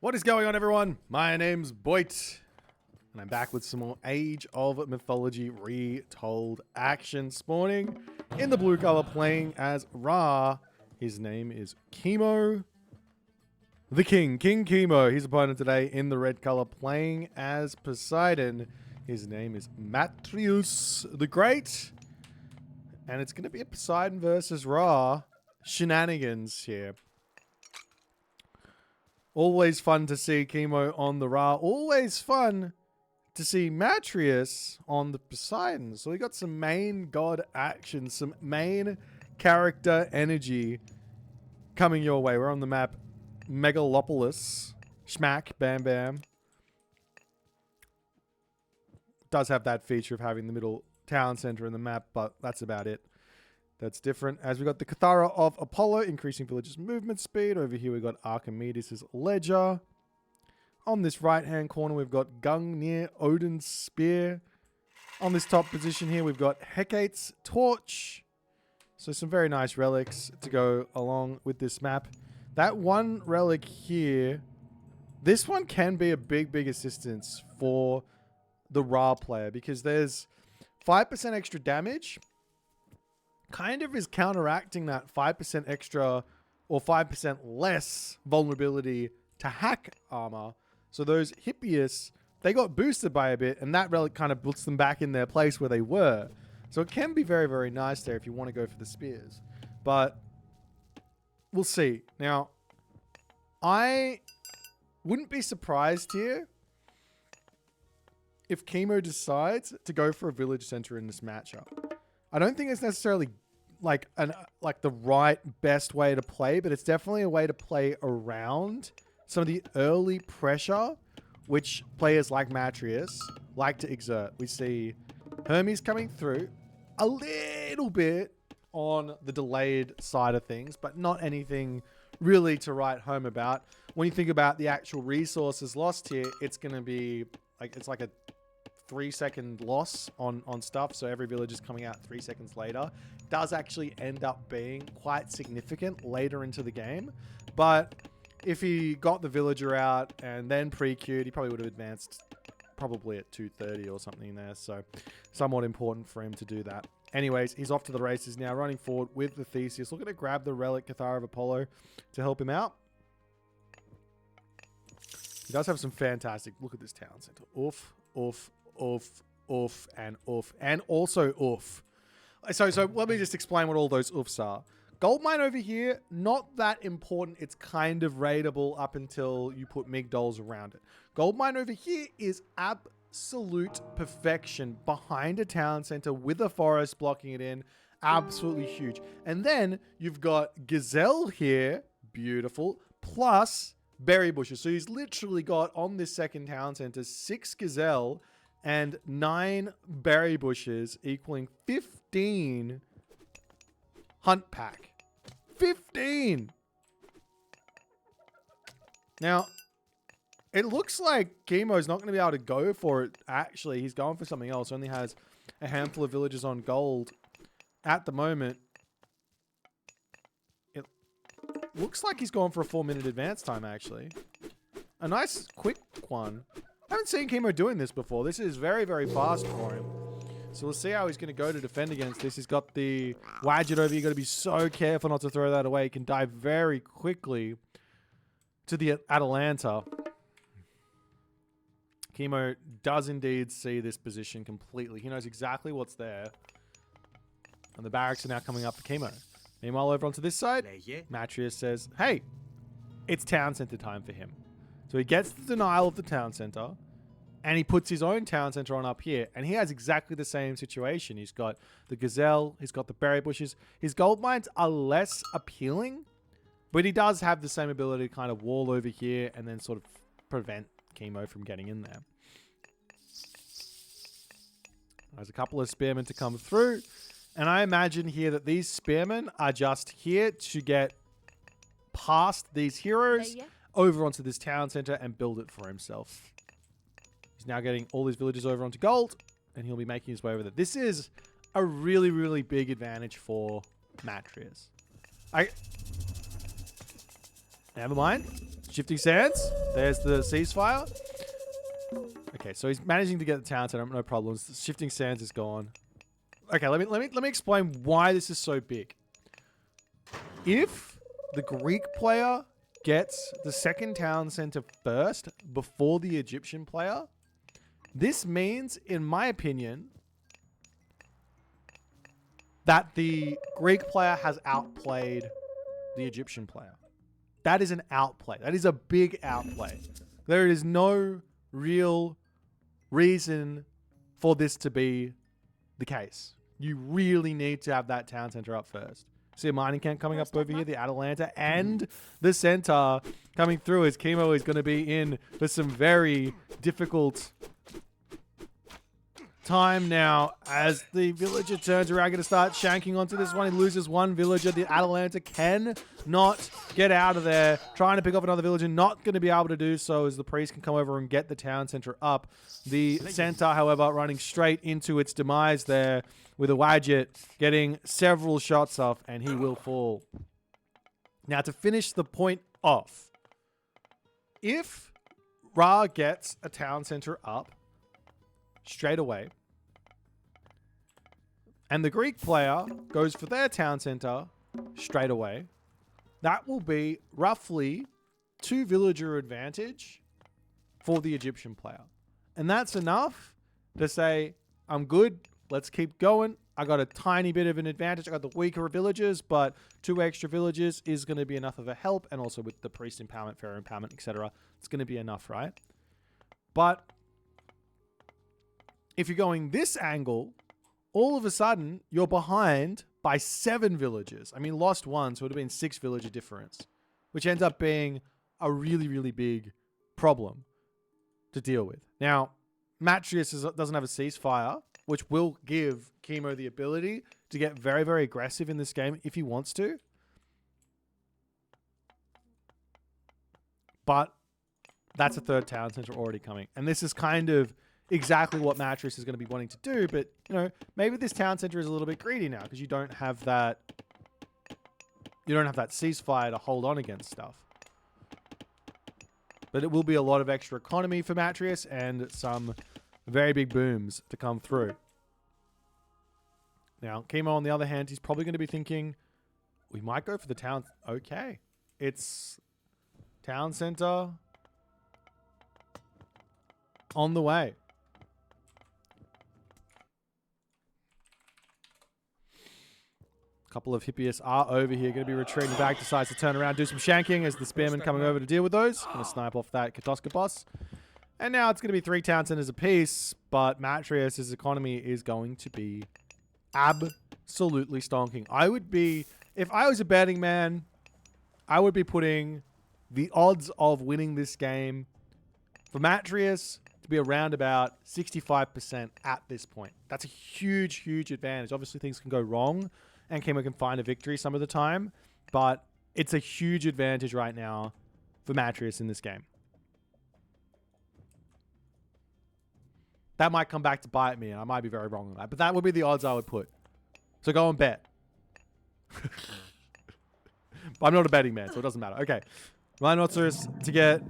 What is going on, everyone? My name's Boit, and I'm back with some more Age of Mythology retold action, spawning in the blue color, playing as Ra. His name is Kimo, the King Kimo. His opponent today in the red color, playing as Poseidon. His name is Matreiuss the Great, and it's going to be a Poseidon versus Ra shenanigans here. Always fun to see Kimo on the Ra. Always fun to see Matreiuss on the Poseidon. So we got some main god action, some main character energy coming your way. We're on the map Megalopolis. Schmack, bam, bam. Does have that feature of having the middle town center in the map, but that's about it. That's different. As we got the Cathara of Apollo, increasing villagers' movement speed. Over here we got Archimedes' Ledger. On this right-hand corner we've got Gungnir, Odin's Spear. On this top position here we've got Hecate's Torch. So some very nice relics to go along with this map. That one relic here, this one can be a big assistance for the Ra player because there's 5% extra damage. Kind of is counteracting that 5% extra or 5% less vulnerability to hack armor. So those Hippias, they got boosted by a bit, and that relic kind of puts them back in their place where they were. So it can be very nice there if you want to go for the spears. But we'll see. Now, I wouldn't be surprised here if Kimo decides to go for a village center in this matchup. I don't think it's necessarily like the right best way to play, but it's definitely a way to play around some of the early pressure which players like Matreiuss like to exert. We see Hermes coming through a little bit on the delayed side of things, but not anything really to write home about. When you think about the actual resources lost here, it's going to be like, it's like a 3-second loss on stuff. So every village is coming out 3 seconds later. Does actually end up being quite significant later into the game. But if he got the villager out and then pre-queued, he probably would have advanced probably at 2:30 or something there. So somewhat important for him to do that. Anyways, he's off to the races now, running forward with the Theseus. Looking to grab the relic Cathara of Apollo to help him out. He does have some fantastic... Look at this town center. Oof, oof, oof, oof, and oof. And also oof. So let me just explain what all those oofs are. Gold mine over here, not that important. It's kind of raidable up until you put migdols around it. Gold mine over here is absolute perfection behind a town center with a forest blocking it in. Absolutely huge. And then you've got gazelle here, beautiful, plus berry bushes. So he's literally got on this second town center 6 gazelle and 9 berry bushes, equaling 15 hunt pack. 15! Now, it looks like Kimo's not going to be able to go for it, actually. He's going for something else. Only has a handful of villagers on gold at the moment. It looks like he's going for a 4-minute advance time, actually. A nice, quick one. I haven't seen Kimo doing this before. This is very fast for him. So we'll see how he's going to go to defend against this. He's got the Wadget over here. You've got to be so careful not to throw that away. He can dive very quickly to the Atalanta. Kimo does indeed see this position completely. He knows exactly what's there. And the barracks are now coming up for Kimo. Meanwhile, over onto this side, Matreiuss says, hey, it's town center time for him. So he gets the denial of the town center, and he puts his own town center on up here, and he has exactly the same situation. He's got the gazelle, he's got the berry bushes. His gold mines are less appealing, but he does have the same ability to kind of wall over here and then sort of prevent Kimo from getting in there. There's a couple of spearmen to come through, and I imagine here that these spearmen are just here to get past these heroes over onto this town center and build it for himself. He's now getting all these villagers over onto gold, and he'll be making his way over there. This is a really big advantage for Matreiuss. Never mind. Shifting Sands. There's the ceasefire. Okay, so he's managing to get the town center. No problems. Shifting Sands is gone. Okay, let me explain why this is so big. If the Greek player gets the second town center first before the Egyptian player, this means, in my opinion, that the Greek player has outplayed the Egyptian player. That is an outplay. That is a big outplay. There is no real reason for this to be the case. You really need to have that town center up first. See a mining camp coming up over here, the Atalanta, and the center coming through as Kimo is going to be in for some very difficult time now as the villager turns around, going to start shanking onto this one. He loses one villager. The Atalanta cannot get out of there. Trying to pick off another villager, not going to be able to do so as the priest can come over and get the town center up. The center, however, running straight into its demise there with a Wadjet, getting several shots off, and he will fall. Now, to finish the point off, if Ra gets a town center up straight away, and the Greek player goes for their town center straight away, that will be roughly 2 villager advantage for the Egyptian player. And that's enough to say, I'm good, let's keep going. I got a tiny bit of an advantage. I got the weaker villagers, but 2 extra villagers is going to be enough of a help. And also with the priest empowerment, pharaoh empowerment, etc., it's going to be enough, right? But if you're going this angle, all of a sudden, you're behind by 7 villagers. I mean, lost 1, so it would have been 6 villager difference, which ends up being a really, really big problem to deal with. Now, Matreiuss doesn't have a ceasefire, which will give Kimo the ability to get very, very aggressive in this game if he wants to. But that's a 3rd town center already coming. And this is kind of exactly what Matreiuss is going to be wanting to do, but maybe this town center is a little bit greedy now because you don't have that ceasefire to hold on against stuff. But it will be a lot of extra economy for Matreiuss and some very big booms to come through. Now, Kimo on the other hand, he's probably going to be thinking, we might go for the town. Okay, it's town center on the way. Couple of Hippias are over here, going to be retreating back, decides to turn around, do some shanking as the spearmen coming over to deal with those. Going to snipe off that Katoskopos. And now it's going to be 3 town centers apiece, but Matreiuss' economy is going to be absolutely stonking. If I was a betting man, I would be putting the odds of winning this game for Matreiuss to be around about 65% at this point. That's a huge, huge advantage. Obviously, things can go wrong, and Kimo can find a victory some of the time, but it's a huge advantage right now for Matreiuss in this game. That might come back to bite me, and I might be very wrong on that, but that would be the odds I would put. So go and bet. I'm not a betting man, so it doesn't matter. Okay. Rhinoceros to get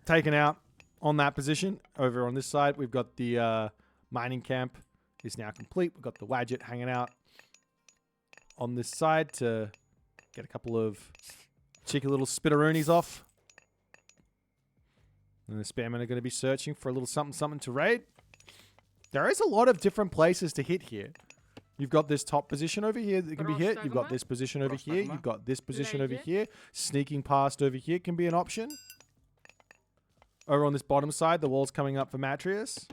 taken out on that position. Over on this side, we've got the mining camp is now complete. We've got the Wadjet hanging out on this side to get a couple of cheeky little spitteroonies off. And the spearmen are going to be searching for a little something to raid. There is a lot of different places to hit here. You've got this top position over here that can be hit. You've got this position over here. You've got this position over here. Sneaking past over here can be an option. Over on this bottom side, the wall's coming up for Matreiuss.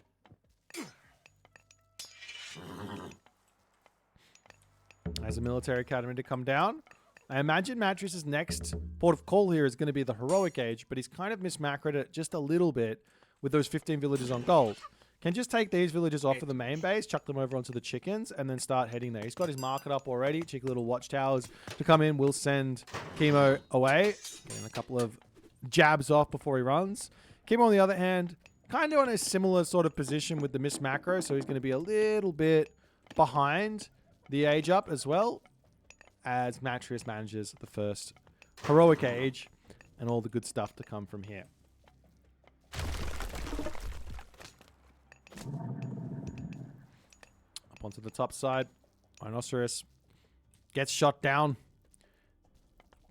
As a military academy to come down. I imagine Matreiuss' next port of call here is going to be the heroic age, but he's kind of mismacroed it just a little bit with those 15 villages on gold. Can just take these villagers off of the main base, chuck them over onto the chickens, and then start heading there. He's got his market up already. Cheeky little watchtowers to come in. We'll send Kimo away. Getting a couple of jabs off before he runs. Kimo, on the other hand, kind of on a similar sort of position with the miss macro, so he's going to be a little bit behind the age up as well, as Matreiuss manages the first heroic age. and all the good stuff to come from here. Up onto the top side. Rhinoceros gets shot down.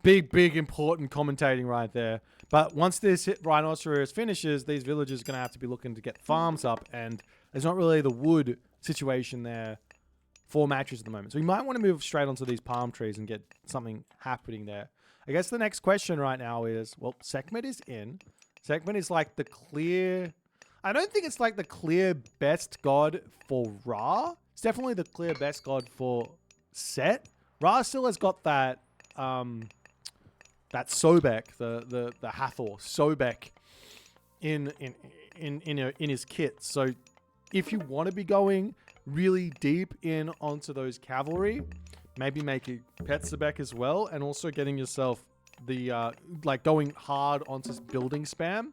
Big, important commentating right there. But once this Rhinoceros finishes, these villagers are going to have to be looking to get farms up, and there's not really the wood situation there for Matreiuss at the moment. So we might want to move straight onto these palm trees and get something happening there. I guess the next question right now is, well, Sekhmet is in. Sekhmet is like the clear... I don't think it's like the clear best god for Ra. It's definitely the clear best god for Set. Ra still has got that... that Sobek, the Hathor, Sobek in his kit. So if you want to be going really deep in onto those cavalry, maybe make a pet Sobek as well, and also getting yourself the like going hard onto building spam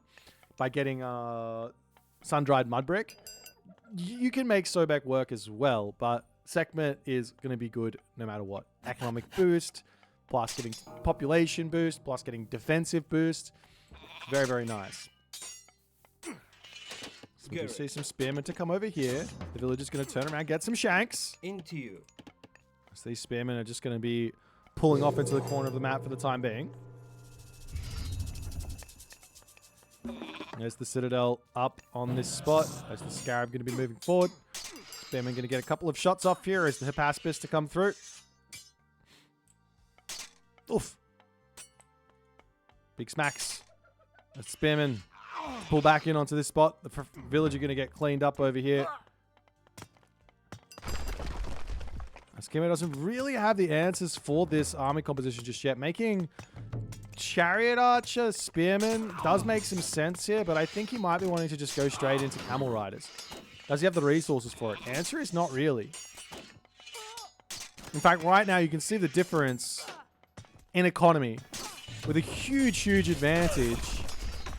by getting sun-dried mud brick. You can make Sobek work as well, but Sekhmet is going to be good no matter what. Economic boost, plus getting population boost, plus getting defensive boost. Very, very nice. So we can see some spearmen to come over here. The villager's going to turn around, get some shanks. Into you. So these spearmen are just going to be pulling off into the corner of the map for the time being. There's the citadel up on this spot. There's the scarab going to be moving forward. Spearmen going to get a couple of shots off here as the Hippaspis to come through. Oof. Big smacks. The spearmen pull back in onto this spot. The villager going to get cleaned up over here. Kimo doesn't really have the answers for this army composition just yet. Making chariot archer spearman does make some sense here, but I think he might be wanting to just go straight into camel riders. Does he have the resources for it? Answer is not really. In fact, right now you can see the difference in economy with a huge advantage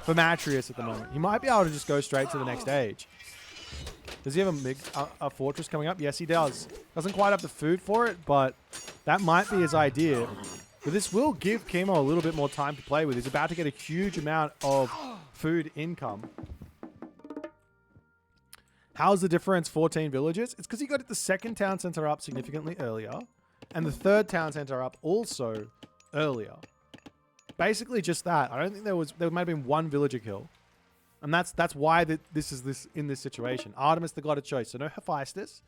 for Matreiuss at the moment. He might be able to just go straight to the next age. Does he have a fortress coming up? Yes, he does. Doesn't quite have the food for it, but that might be his idea. But this will give Kimo a little bit more time to play with. He's about to get a huge amount of food income. How's the difference? 14 villages? It's because he got the second town center up significantly earlier, and the third town center up also earlier. Basically just that. I don't think there might have been one villager kill. And that's why this is in this situation. Artemis, the god of choice. So no Hephaestus.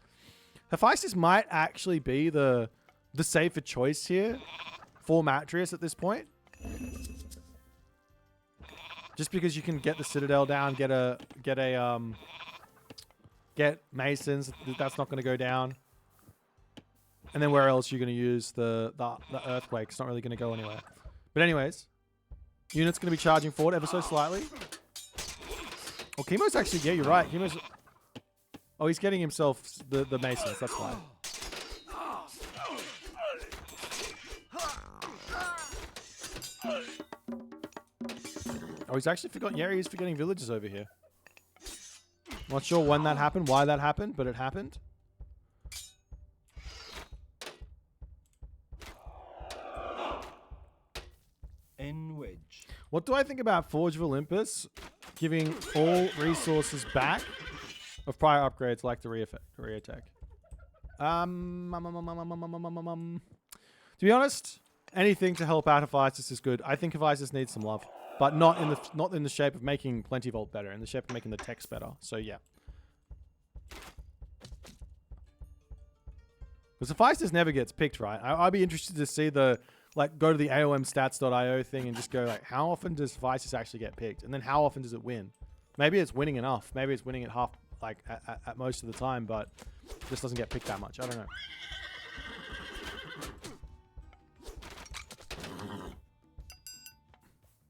Hephaestus might actually be the safer choice here for Matreiuss at this point. Just because you can get the citadel down, get masons. That's not going to go down. And then where else are you going to use the earthquake? It's not really going to go anywhere. But anyways, unit's going to be charging forward ever so slightly. Oh, Kimo's actually, yeah, you're right. Kimo's... Oh, he's getting himself the masons. That's why. Oh, he's actually forgotten. Yeah, he's forgetting villages over here. Not sure when that happened, why that happened, but it happened. Wedge. What do I think about Forge of Olympus giving all resources back of prior upgrades like the re-attack? To be honest, anything to help out Hephaestus is good. I think Hephaestus needs some love, but not in the shape of making Plenty Vault better, in the shape of making the text better. So yeah. Because Hephaestus never gets picked, right? I'd be interested to see go to the AOMstats.io thing and just go like, how often does Hephaestus actually get picked? And then how often does it win? Maybe it's winning enough. Maybe it's winning at half, at most of the time, but it just doesn't get picked that much. I don't know.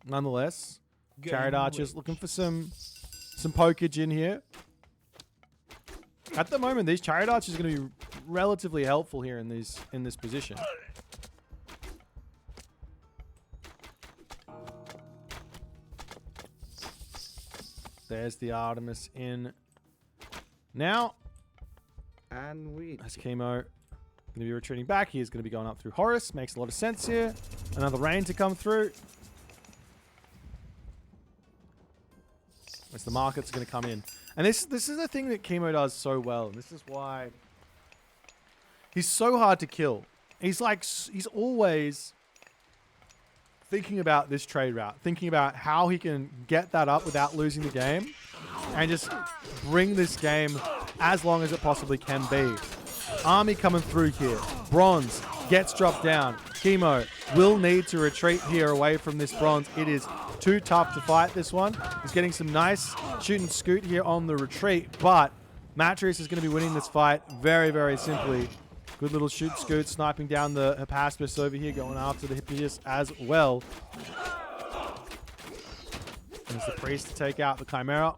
Nonetheless, Chariot Archers looking for some pokage in here. At the moment, these Chariot Archers are going to be relatively helpful here in this position. There's the Artemis in. Now, as Kimo going to be retreating back, he is going to be going up through Horus. Makes a lot of sense here. Another rain to come through. as the market's going to come in. And this is the thing that Kimo does so well. And this is why he's so hard to kill. He's always thinking about this trade route, thinking about how he can get that up without losing the game and just bring this game as long as it possibly can be. Army coming through here. Bronze gets dropped down. Kimo will need to retreat here away from this bronze. It is too tough to fight this one. He's getting some nice shoot and scoot here on the retreat, but Matreiuss is going to be winning this fight very, very simply. Good little shoot scoot, sniping down the Hypaspis over here, going after the Hippias as well. There's the priest to take out the Chimera.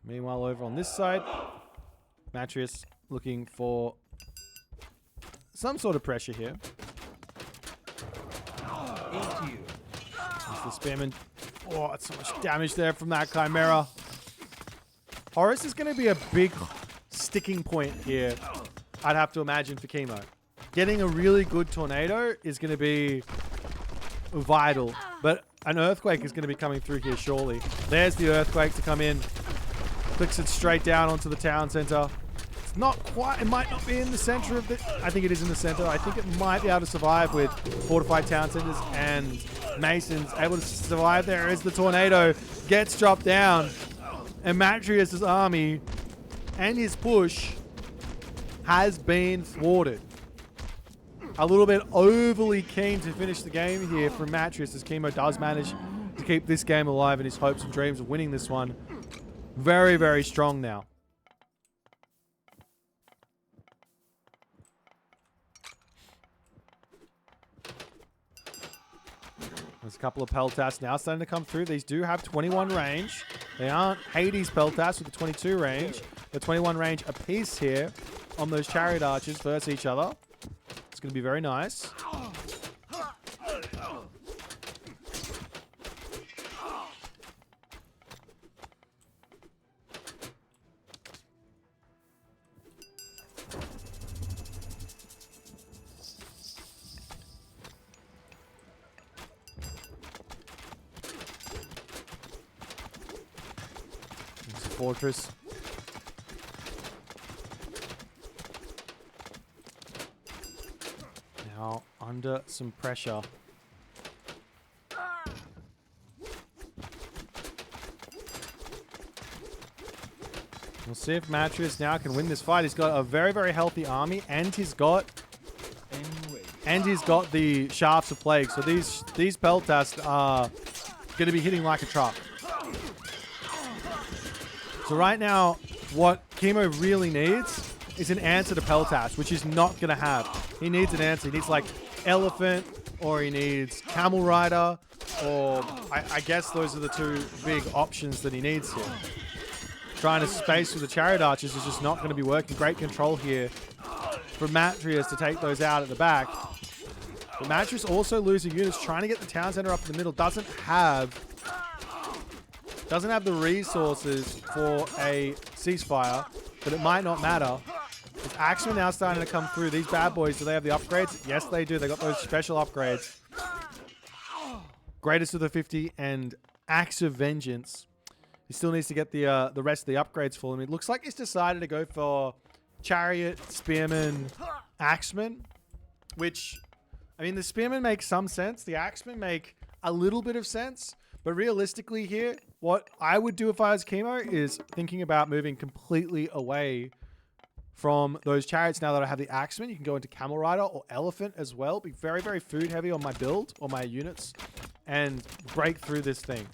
Meanwhile, over on this side, Matreiuss looking for some sort of pressure here. There's the Spearman. Oh, that's so much damage there from that Chimera. Horus is going to be a big sticking point here, I'd have to imagine, for Kimo. Getting a really good tornado is going to be vital, but an earthquake is going to be coming through here surely. There's the earthquake to come in. Clicks it straight down onto the town center. It's not quite, it might not be in the center of the, I think it is in the center. I think it might be able to survive with fortified town centers and masons. Able to survive there as the tornado gets dropped down. And Matreiuss' army and his push has been thwarted. A little bit overly keen to finish the game here from Matreiuss, as Kimo does manage to keep this game alive in his hopes and dreams of winning this one. Very, very strong now. There's a couple of Peltas now starting to come through. These do have 21 range. They aren't Hades Peltas with the 22 range. The 21 range apiece here on those chariot archers versus each other. It's going to be very nice. Fortress. Now under some pressure. We'll see if Matreiuss now can win this fight. He's got a very, very healthy army, and he's got the Shafts of Plague. So these Peltas are going to be hitting like a truck. So right now, what Kimo really needs is an answer to Peltas, which he's not going to have. He needs an answer. He needs like Elephant, or he needs Camel Rider, or I guess those are the two big options that he needs here. Trying to space with the Chariot Archers is just not going to be working. Great control here for Matreiuss to take those out at the back. But Matreiuss also losing units, trying to get the town center up in the middle. Doesn't have the resources for a ceasefire, but it might not matter. Is Axeman now starting to come through? These bad boys, do they have the upgrades? Yes, they do. They got those special upgrades. Greatest of the 50 and Axe of Vengeance. He still needs to get the rest of the upgrades for him. It looks like he's decided to go for Chariot, Spearman, Axeman, which, I mean, the Spearman makes some sense. The Axeman make a little bit of sense. But realistically here, what I would do if I was Kimo is thinking about moving completely away from those chariots. Now that I have the Axeman, you can go into Camel Rider or Elephant as well. Be very, very food heavy on my build or my units and break through this thing.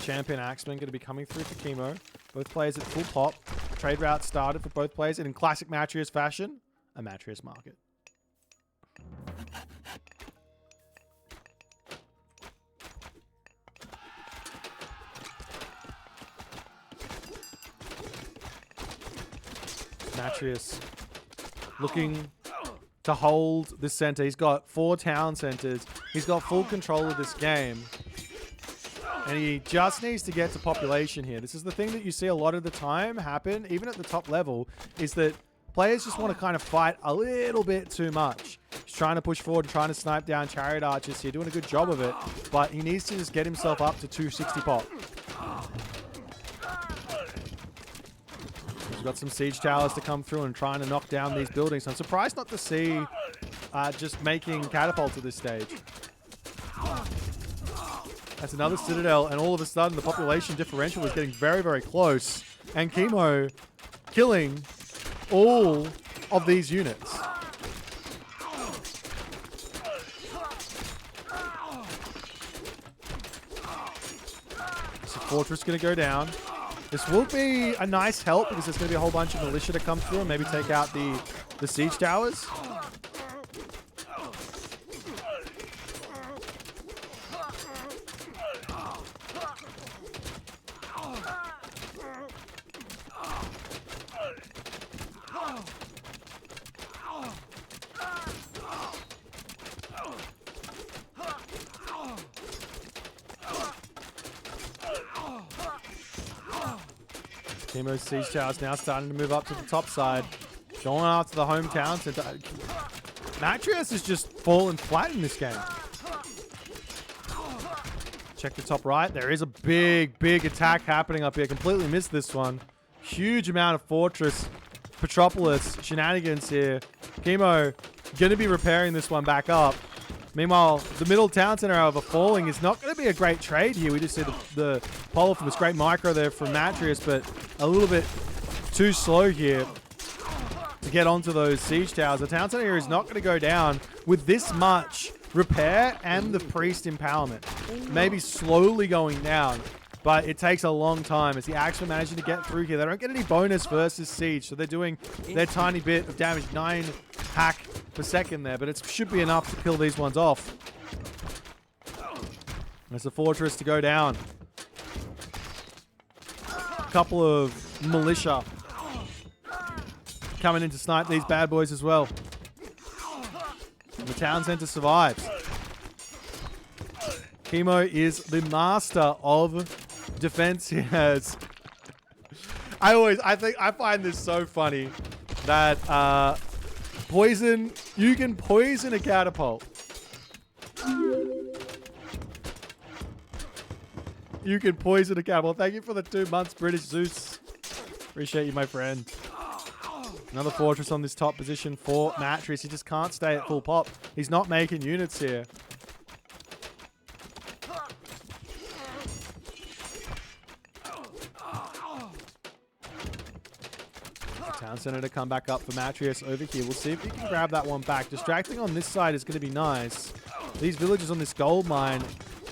Champion Axeman going to be coming through for Kimo. Both players at full pop. Trade route started for both players, and in classic Matreiuss fashion, a Matreiuss market. Matreiuss looking to hold this center. He's got 4 town centers. He's got full control of this game. And he just needs to get to population here. This is the thing that you see a lot of the time happen, even at the top level, is that Players just want to kind of fight a little bit too much. He's trying to push forward, trying to snipe down chariot archers here, doing a good job of it, but he needs to just get himself up to 260 pop. He's got some siege towers to come through and trying to knock down these buildings. I'm surprised not to see just making catapults at this stage. That's another citadel, and all of a sudden the population differential was getting very, very close. And Kimo killing all of these units. So fortress going to go down. This will be a nice help because there's going to be a whole bunch of militia to come through and maybe take out the siege towers. Kimo's siege tower's now starting to move up to the top side. Going after the hometown center. Matreiuss is just falling flat in this game. Check the top right. There is a big, big attack happening up here. Completely missed this one. Huge amount of fortress, Petropolis shenanigans here. Kimo going to be repairing this one back up. Meanwhile, the middle town center, however, falling is not going to be a great trade here. We just see the polar from this great micro there from Matreiuss, but a little bit too slow here to get onto those siege towers. The town center here is not going to go down with this much repair and the priest empowerment. Maybe slowly going down, but it takes a long time as the Axemen managing to get through here. They don't get any bonus versus siege, so they're doing their tiny bit of damage, 9 hack per second there, but it should be enough to kill these ones off. There's a fortress to go down. A couple of militia coming in to snipe these bad boys as well. And the town center survives. Kimo is the master of defense. He has. I find this so funny that you can poison a catapult. You can poison a catapult. Thank you for the 2 months, British Zeus. Appreciate you, my friend. Another fortress on this top position for Matreiuss. He just can't stay at full pop. He's not making units here. Town center to come back up for Matreiuss over here. We'll see if he can grab that one back. Distracting on this side is going to be nice. These villagers on this gold mine,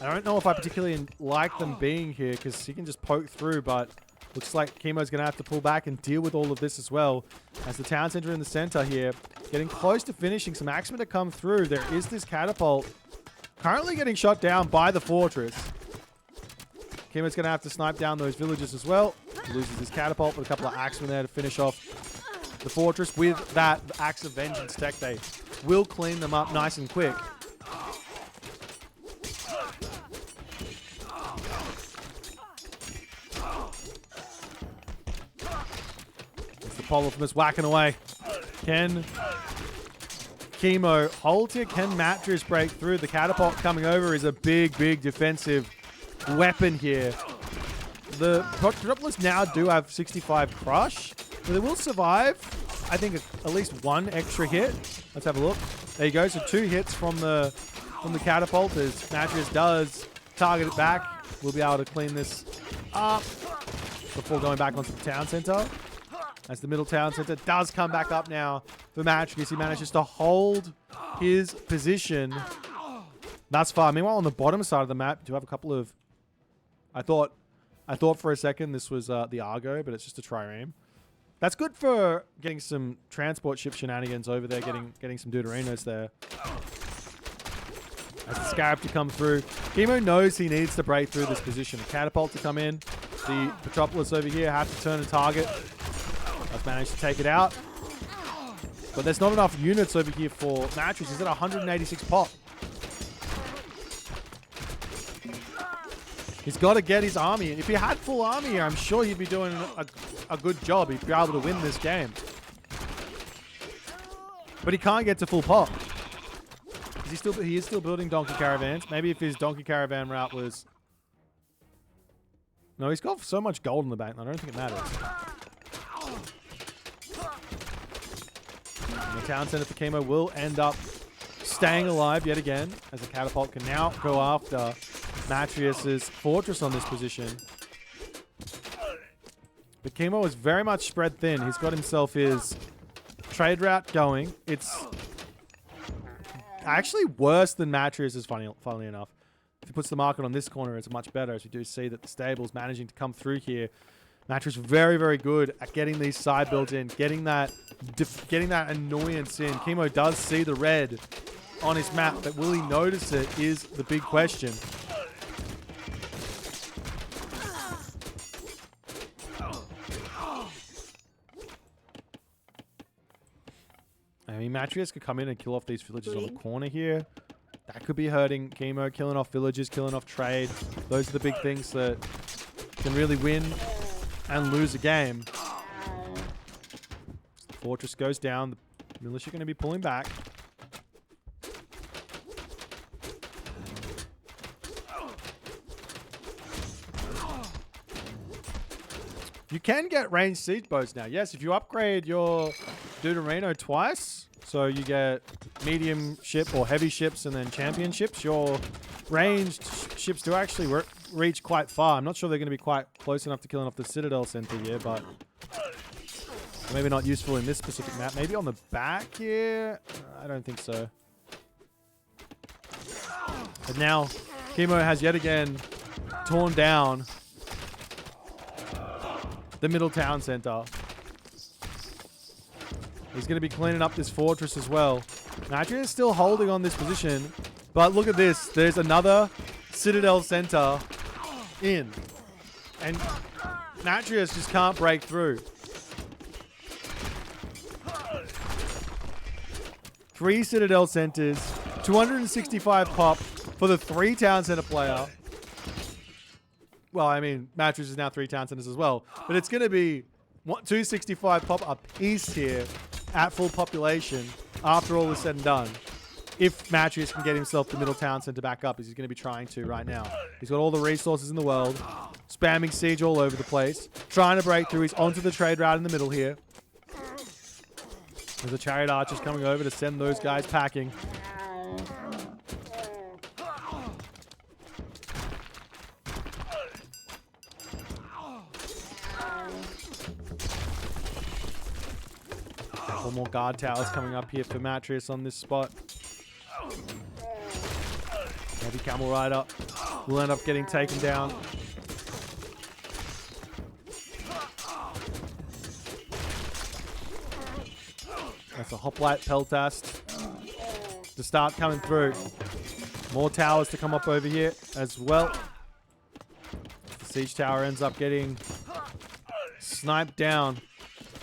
I don't know if I particularly like them being here because he can just poke through, but looks like Kimo's going to have to pull back and deal with all of this as well. As the town center in the center here, getting close to finishing. Some axemen to come through. There is this catapult currently getting shot down by the fortress. Kimo's going to have to snipe down those villagers as well. He loses his catapult, but a couple of axemen there to finish off the fortress with that Axe of Vengeance tech. They will clean them up nice and quick. It's the Polyphemus whacking away. Can Kimo hold here? Can Matreiuss break through? The catapult coming over is a big, big defensive weapon here. The Petropolis now do have 65 crush, but they will survive, I think, at least one extra hit. Let's have a look. There you go. So 2 hits from the catapult as Matreiuss does target it back. We'll be able to clean this up before going back onto the town center. As the middle town center does come back up now for Matreiuss. He manages to hold his position thus far. Meanwhile, on the bottom side of the map, you do have a couple of... I thought for a second this was the Argo, but it's just a trireme. That's good for getting some transport ship shenanigans over there, getting some Deuterinos there. As the Scarab to come through. Kimo knows he needs to break through this position. Catapult to come in. The Petropolis over here have to turn and target. I've managed to take it out. But there's not enough units over here for Matreiuss. He's at 186 pop. He's got to get his army. And if he had full army here, I'm sure he'd be doing a good job. He'd be able to win this game. But he can't get to full pop. He is still building donkey caravans. Maybe if his donkey caravan route was... No, he's got so much gold in the bank. I don't think it matters. And the town center for Kimo will end up staying alive yet again, as the catapult can now go after Matreiuss's fortress on this position. But Kimo is very much spread thin. He's got himself his trade route going. It's actually worse than Matreiuss's, funnily enough. If he puts the market on this corner, it's much better, as we do see that the stable's managing to come through here. Matreiuss very, very good at getting these side builds in, getting that annoyance in. Kimo does see the red on his map, but will he notice it is the big question. I mean, Matreiuss could come in and kill off these villages on the corner here. That could be hurting Kimo, killing off villages, killing off trade. Those are the big things that can really win and lose a game. Fortress goes down. The militia are going to be pulling back. You can get ranged siege bows now. Yes, if you upgrade your Deuterino twice, so you get medium ship or heavy ships and then champion ships, your ranged ships do actually reach quite far. I'm not sure they're going to be quite close enough to killing off the Citadel Center here, but maybe not useful in this specific map. Maybe on the back here? I don't think so. But now, Kimo has yet again torn down the middle town center. He's going to be cleaning up this fortress as well. Matreiuss is still holding on this position, but look at this. There's another Citadel Center in, and Matreiuss just can't break through. 3 Citadel Centers, 265 pop for the 3 town center player. Well, I mean, Matreiuss is now 3 town centers as well, but it's going to be 265 pop a piece here at full population after all is said and done. If Matreiuss can get himself the middle town center back up, as he's going to be trying to right now. He's got all the resources in the world, spamming siege all over the place, trying to break through. He's onto the trade route in the middle here. There's a chariot archers coming over to send those guys packing. Couple more guard towers coming up here for Matreiuss on this spot. Maybe Camel Rider will end up getting taken down. That's a hoplite peltast to start coming through. More towers to come up over here as well. The siege tower ends up getting sniped down.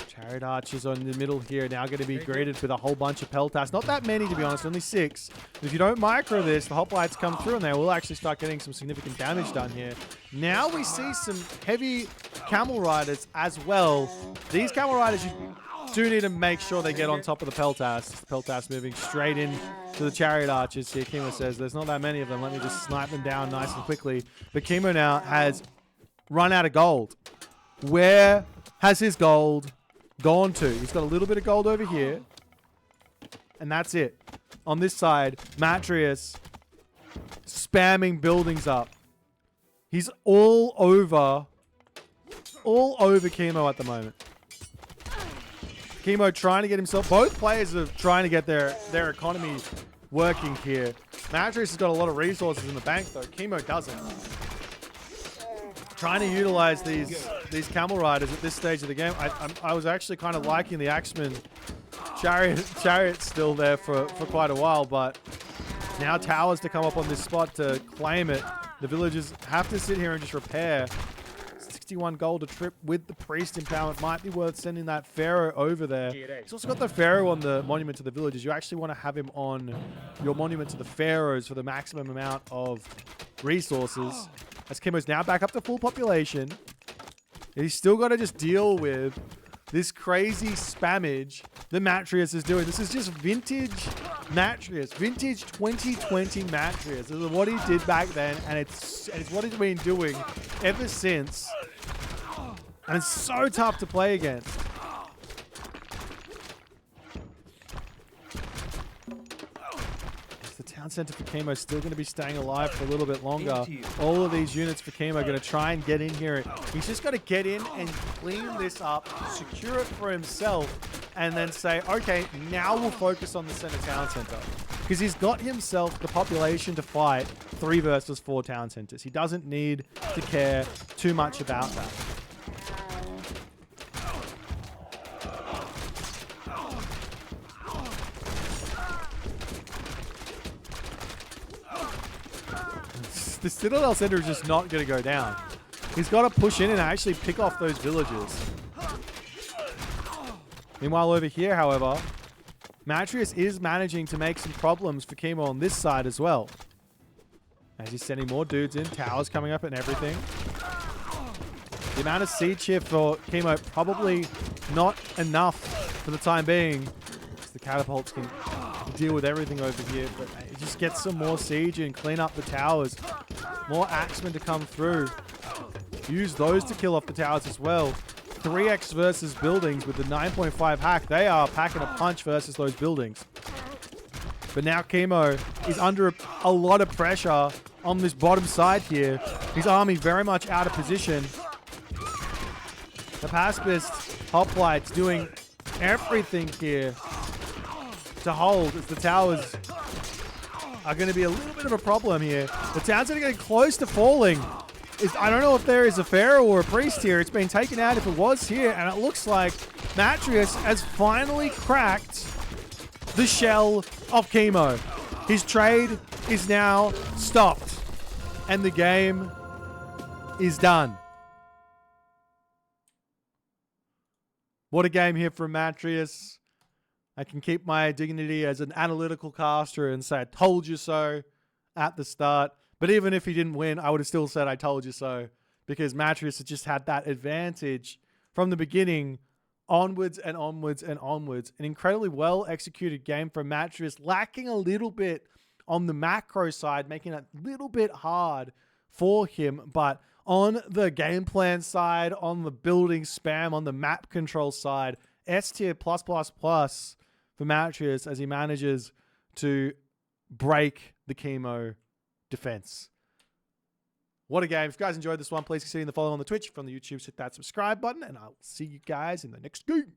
Chariot archers on the middle here now going to be greeted with a whole bunch of peltasts. Not that many, to be honest, only 6. But if you don't micro this, the hoplites come through and they will actually start getting some significant damage done here. Now we see some heavy camel riders as well. These camel riders, you do need to make sure they get on top of the peltasts. The peltasts moving straight in to the chariot archers here. Kimo says there's not that many of them. Let me just snipe them down nice and quickly. But Kimo now has run out of gold. Where has his gold gone to? He's got a little bit of gold over here, and that's it. On this side, Matreiuss spamming buildings up. He's all over Kimo at the moment. Kimo trying to get himself... Both players are trying to get their economy working here. Matreiuss has got a lot of resources in the bank, though. Kimo doesn't. Trying to utilize these camel riders at this stage of the game. I was actually kind of liking the Axeman chariot still there for quite a while, but now towers to come up on this spot to claim it. The villagers have to sit here and just repair. 61 gold a trip with the priest empowerment. Might be worth sending that pharaoh over there. He's also got the pharaoh on the monument to the villagers. You actually want to have him on your monument to the pharaohs for the maximum amount of resources. As Kimo's now back up to full population. He's still got to just deal with this crazy spammage that Matreiuss is doing. This is just vintage Matreiuss, vintage 2020 Matreiuss. This is what he did back then, and it's what he's been doing ever since. And it's so tough to play against. Is the town center for Kimo still going to be staying alive for a little bit longer? All of these units for Kimo are going to try and get in here. He's just got to get in and clean this up, secure it for himself, and then say, okay, now we'll focus on the center town center. Because he's got himself the population to fight 3 versus 4 town centers. He doesn't need to care too much about that. The Citadel Center is just not going to go down. He's got to push in and actually pick off those villagers. Meanwhile, over here, however, Matreiuss is managing to make some problems for Kimo on this side as well. As he's sending more dudes in, towers coming up and everything. The amount of siege here for Kimo probably not enough for the time being. The catapults can deal with everything over here, but it just gets some more siege and clean up the towers. More axemen to come through. Use those to kill off the towers as well. 3x versus buildings with the 9.5 hack. They are packing a punch versus those buildings. But now Kimo is under a lot of pressure on this bottom side here. His army very much out of position. The pacifist hoplites doing everything here to hold as the towers are going to be a little bit of a problem here. The town's going to get close to falling. I don't know if there is a pharaoh or a priest here. It's been taken out if it was here, and it looks like Matreiuss has finally cracked the shell of Kimo. His trade is now stopped, and the game is done. What a game here from Matreiuss. I can keep my dignity as an analytical caster and say, I told you so at the start. But even if he didn't win, I would have still said, I told you so. Because Matreiuss had just had that advantage from the beginning, onwards and onwards and onwards. An incredibly well executed game from Matreiuss, lacking a little bit on the macro side, making it a little bit hard for him. But on the game plan side, on the building spam, on the map control side, S tier plus for Matreiuss as he manages to break the Kimo defense. What a game. If you guys enjoyed this one, please consider the follow on the Twitch. From the YouTube, hit that subscribe button, and I'll see you guys in the next game.